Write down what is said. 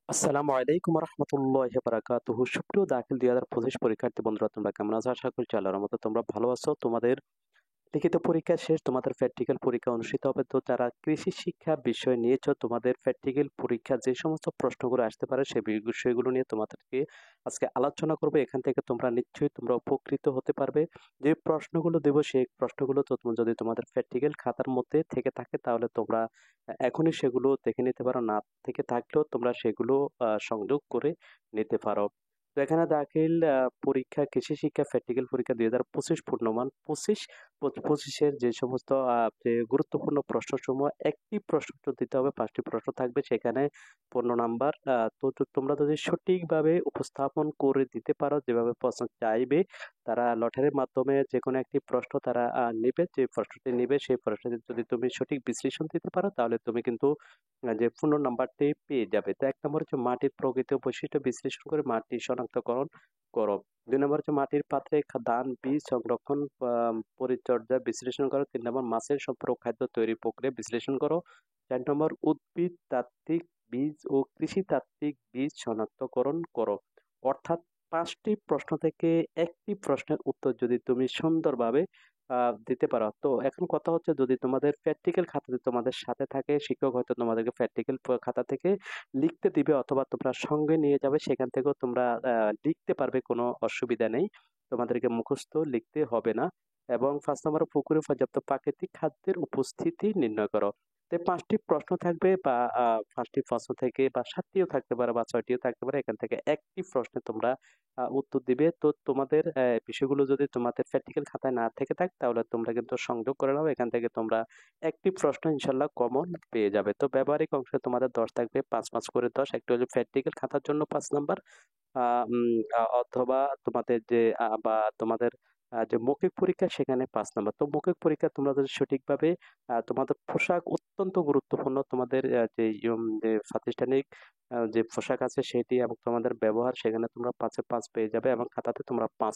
আসসালামু আলাইকুম রহমতুল্লাহি বারাকাতুহু। সুপ্রিয় দাখিল ২০২৫ পরীক্ষার্থী বন্ধুরা, তোমরা কেমন আছো? আশা করছি আল্লাহর রহমতে তোমরা ভালো আছো। তোমাদের লিখিত পরীক্ষা শেষ, তোমাদের প্র্যাকটিক্যাল পরীক্ষা অনুষ্ঠিত হবে। তো যারা কৃষি শিক্ষা বিষয় নিয়েছো, তোমাদের প্র্যাকটিক্যাল পরীক্ষা যে সমস্ত প্রশ্নগুলো আসতে পারে সেই বিষয়গুলো নিয়ে তোমাদেরকে আজকে আলোচনা করবো। এখান থেকে তোমরা নিশ্চয়ই তোমরা উপকৃত হতে পারবে। যে প্রশ্নগুলো দেবো সেই প্রশ্নগুলো তো যদি তোমাদের প্র্যাকটিক্যাল খাতার মধ্যে থেকে থাকে তাহলে তোমরা এখনই সেগুলো দেখে নিতে পারো, না থেকে থাকলেও তোমরা সেগুলো সংযোগ করে নিতে পারো। তো এখানে দাখিল পরীক্ষা কৃষি শিক্ষা প্র্যাকটিক্যাল পরীক্ষা ২০২৫ পূর্ণমান ২৫-২৫-এর যে সমস্ত যে গুরুত্বপূর্ণ প্রশ্নসমূহ, একটি প্রশ্ন উত্তর দিতে হবে, ৫টি প্রশ্ন থাকবে সেখানে ১৫ নাম্বার। তোমরা যদি সঠিকভাবে উপস্থাপন করে দিতে পারো, যেভাবে প্রশ্ন চাইবে তারা লটারির মাধ্যমে যে কোনো একটি প্রশ্ন তারা নেবে, যে প্রশ্নটি নেবে সেই প্রশ্নটি যদি তুমি সঠিক বিশ্লেষণ দিতে পারো তাহলে তুমি কিন্তু যে ১৫ নাম্বারটি পেয়ে যাবে। তো ১ নম্বর হচ্ছে মাটির প্রকৃতি ও বৈশিষ্ট্য বিশ্লেষণ করে মাটি শনাক্তকরণ করো। ২ নম্বর হচ্ছে মাটির পাত্রে ধান বীজ সংরক্ষণ পরিচর্যা বিশ্লেষণ করো। ৩ নম্বর মাছের সম্পর্ক খাদ্য তৈরি প্রক্রিয়া বিশ্লেষণ করো। ৪ নম্বর উদ্ভিদ তাত্ত্বিক বীজ ও কৃষিতাত্ত্বিক বীজ শনাক্তকরণ করো। অর্থাৎ ৫টি প্রশ্ন থেকে একটি প্রশ্নের উত্তর যদি তুমি সুন্দরভাবে দিতে পারো। তো এখন কথা হচ্ছে, যদি তোমাদের প্র্যাকটিক্যাল খাতাতে তোমাদের সাথে থাকে, শিক্ষক হয়তো তোমাদেরকে প্র্যাকটিক্যাল খাতা থেকে লিখতে দিবে অথবা তোমরা সঙ্গে নিয়ে যাবে, সেখান থেকেও তোমরা লিখতে পারবে, কোনো অসুবিধা নেই। তোমাদেরকে মুখস্থ লিখতে হবে না। এবং ৫ নম্বর পুকুরে পর্যাপ্ত প্রাকৃতিক খাদ্যের উপস্থিতি নির্ণয় করো। তো ৫টি প্রশ্ন থাকবে, বা ৫টি প্রশ্ন থেকে বা ৭টিও থাকতে পারে বা ৬টিও থাকতে পারে। এখান থেকে একটি প্রশ্নে তোমরা উত্তর দিবে। তো তোমাদের বিষয়গুলো যদি তোমাদের প্র্যাকটিক্যাল খাতায় না থেকে থাকে তাহলে তোমরা কিন্তু সংযোগ করে নাও। এখান থেকে তোমরা একটি প্রশ্ন ইনশাল্লাহ কমন পেয়ে যাবে। তো ব্যবহারিক অংশে তোমাদের ১০ থাকবে, ৫ করে ১০। একটি হচ্ছে প্র্যাকটিক্যাল খাতার জন্য ৫ নাম্বার, অথবা তোমাদের যে বা তোমাদের যে মৌখিক পরীক্ষা সেখানে ৫ নাম্বার। তো মৌখিক পরীক্ষা তোমরা যদি সঠিকভাবে তোমাদের পোশাক অত্যন্ত গুরুত্বপূর্ণ। তোমাদের যে প্রাতিষ্ঠানিক যে পোশাক আছে সেটি এবং তোমাদের ব্যবহার, সেখানে তোমরা ৫ এ ৫ পেয়ে যাবে এবং খাতাতে তোমরা ৫